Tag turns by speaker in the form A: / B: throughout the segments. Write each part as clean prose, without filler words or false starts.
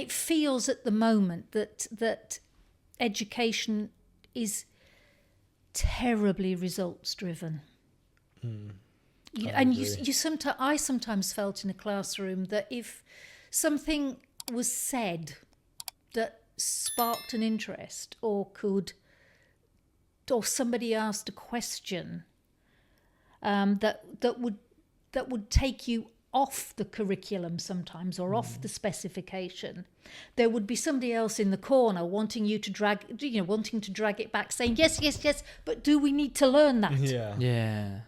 A: It feels at the moment that education is terribly results driven. I sometimes felt in a classroom that if something was said that sparked an interest, or somebody asked a question that would take you off the curriculum sometimes, or off the specification, there would be somebody else in the corner wanting to drag it back, saying yes, but do we need to learn that?
B: Yeah.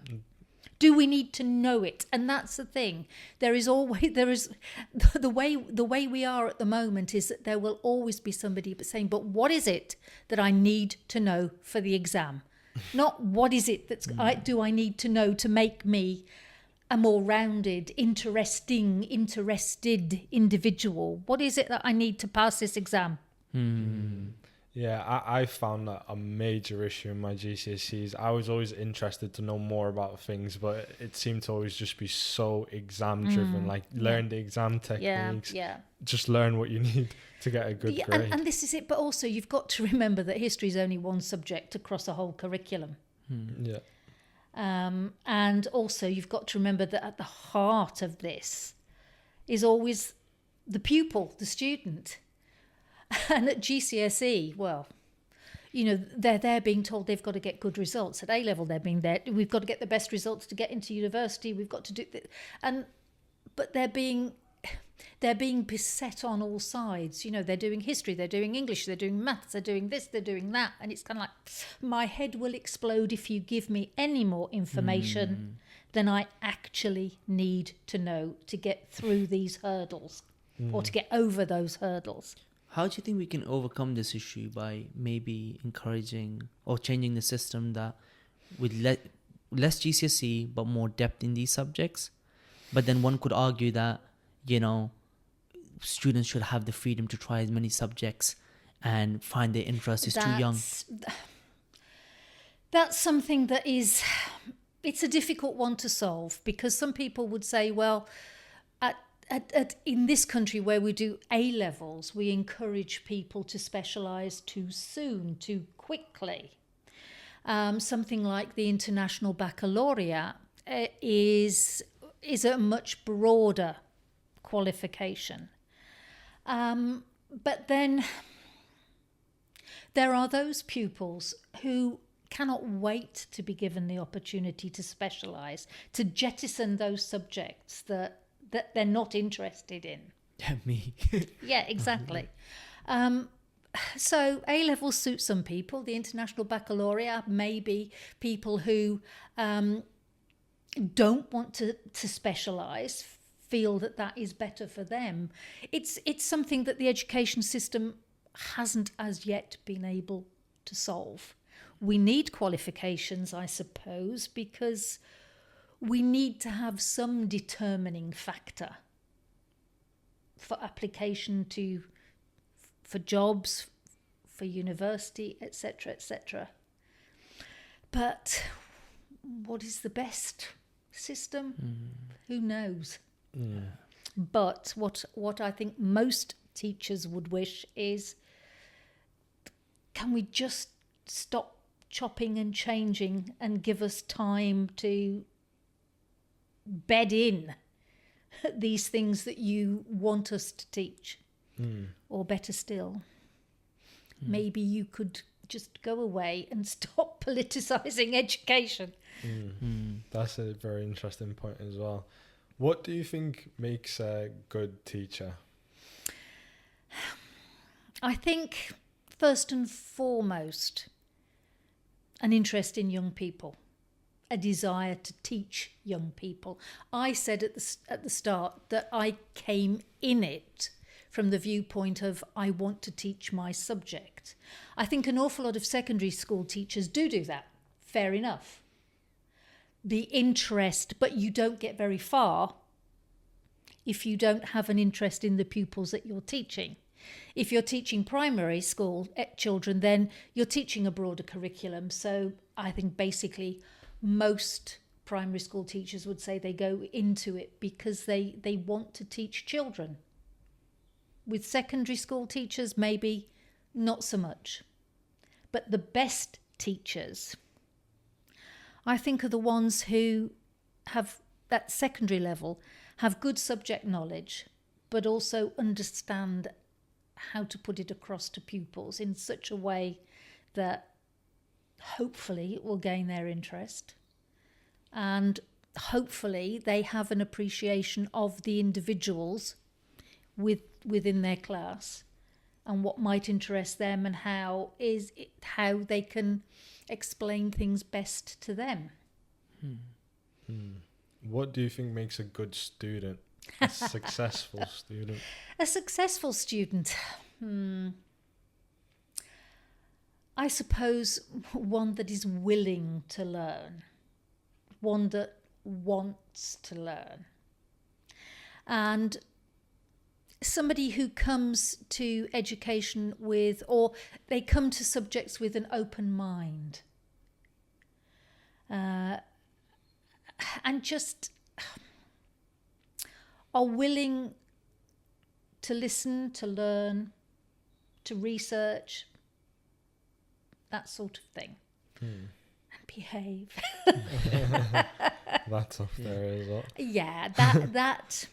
A: Do we need to know it? And that's the thing. There is the way we are at the moment is that there will always be somebody saying, but what is it that I need to know for the exam? Not what is it do I need to know to make me a more rounded, interested individual? What is it that I need to pass this exam?
C: Yeah, I found that a major issue in my GCSEs. I was always interested to know more about things, but it seemed to always just be so exam driven, like learn the exam techniques, just learn what you need to get a good grade.
A: And this is it, but also you've got to remember that history is only one subject across a whole curriculum.
C: Yeah.
A: And also you've got to remember that at the heart of this is always the pupil, the student. And at GCSE, well, they're being told they've got to get good results. At A-level, we've got to get the best results to get into university. We've got to do this. But they're being beset on all sides. They're doing history, they're doing English, they're doing maths, they're doing this, they're doing that. And it's kind of like, my head will explode if you give me any more information than I actually need to know to get through these hurdles or to get over those hurdles.
B: How do you think we can overcome this issue by maybe encouraging or changing the system that with less GCSE but more depth in these subjects? But then one could argue that, students should have the freedom to try as many subjects and find their interest is too young.
A: That's something that it's a difficult one to solve, because some people would say, well, in this country where we do A-levels, we encourage people to specialise too soon, too quickly. Something like the International Baccalaureate is a much broader qualification. But then there are those pupils who cannot wait to be given the opportunity to specialise, to jettison those subjects that they're not interested in.
B: Yeah, me.
A: Yeah, exactly. So A-levels suit some people. The International Baccalaureate may be people who don't want to specialise, feel that is better for them. It's something that the education system hasn't as yet been able to solve. We need qualifications, I suppose, because we need to have some determining factor for application for jobs, for university, etc., etc. But what is the best system? Who knows?
C: Yeah.
A: But what I think most teachers would wish is, can we just stop chopping and changing and give us time to bed in these things that you want us to teach? Or better still, maybe you could just go away and stop politicising education.
C: That's a very interesting point as well. What do you think makes a good teacher?
A: I think first and foremost, an interest in young people, a desire to teach young people. I said at the start that I came in it from the viewpoint of, I want to teach my subject. I think an awful lot of secondary school teachers do that. Fair enough. The interest, but you don't get very far if you don't have an interest in the pupils that you're teaching. If you're teaching primary school children, then you're teaching a broader curriculum. So I think basically most primary school teachers would say they go into it because they want to teach children. With secondary school teachers, maybe not so much. But the best teachers, I think, are the ones who have, at secondary level, have good subject knowledge, but also understand how to put it across to pupils in such a way that hopefully it will gain their interest, and hopefully they have an appreciation of the individuals within their class and what might interest them, and how they can explain things best to them.
C: What do you think makes a good student? A successful student?
A: A successful student, I suppose one that is willing to learn, one that wants to learn, and somebody who comes to education with, or they come to subjects with, an open mind, and just are willing to listen, to learn, to research, that sort of thing, and behave.
C: That's up there as well.
A: Yeah, that.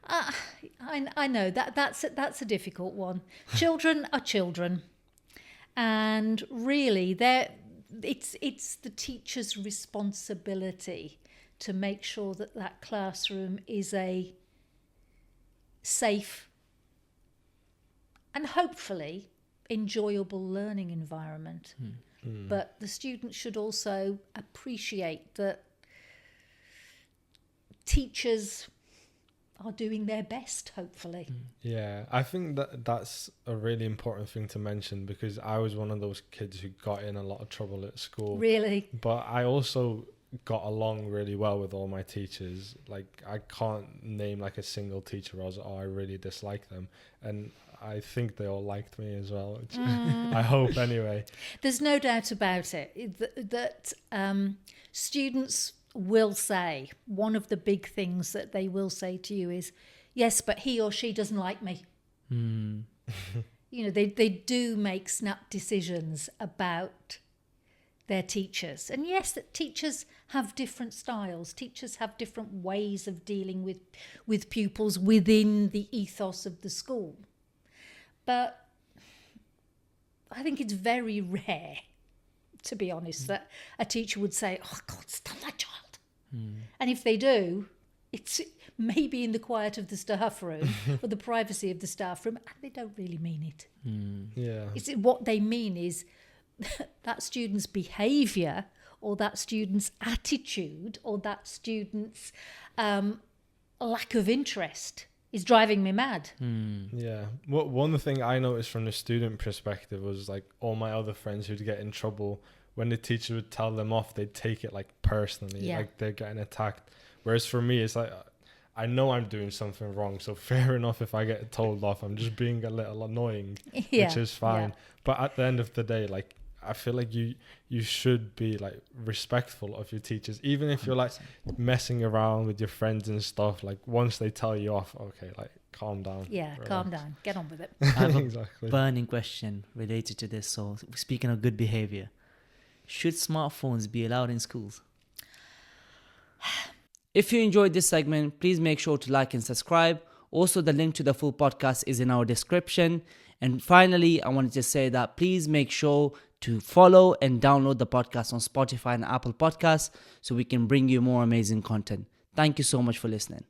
A: I know that's a difficult one. Children are children, and really, it's the teacher's responsibility to make sure that classroom is a safe and hopefully enjoyable learning environment. But the students should also appreciate that teachers are doing their best, hopefully.
C: Yeah, I think that's a really important thing to mention, because I was one of those kids who got in a lot of trouble at school.
A: Really?
C: But I also got along really well with all my teachers. Like, I can't name like a single teacher where I was, I really dislike them. And I think they all liked me as well, which I hope anyway.
A: There's no doubt about it that students will say, one of the big things that they will say to you is, yes, but he or she doesn't like me. You know, they do make snap decisions about their teachers. And yes, that teachers have different styles. Teachers have different ways of dealing with pupils within the ethos of the school. But I think it's very rare, to be honest, that a teacher would say, oh, God, stop that child. And if they do, it's maybe in the quiet of the staff room or the privacy of the staff room, and they don't really mean it.
C: Yeah.
A: What they mean is that student's behaviour, or that student's attitude, or that student's lack of interest is driving me mad.
C: Yeah. One thing I noticed from the student perspective was, like, all my other friends who'd get in trouble, when the teacher would tell them off, they'd take it like personally, like they're getting attacked. Whereas for me, it's like, I know I'm doing something wrong, so fair enough if I get told off. I'm just being a little annoying, which is fine. But at the end of the day, like, I feel like you should be like respectful of your teachers, even if you're like messing around with your friends and stuff. Like, once they tell you off, okay, like, calm down.
A: Yeah,
C: relax.
A: calm down. Get on with it.
B: I have a
C: Exactly.
B: burning question related to this. So, speaking of good behavior, should smartphones be allowed in schools? If you enjoyed this segment, please make sure to like and subscribe. Also, the link to the full podcast is in our description. And finally, I wanted to say that please make sure to follow and download the podcast on Spotify and Apple Podcasts so we can bring you more amazing content. Thank you so much for listening.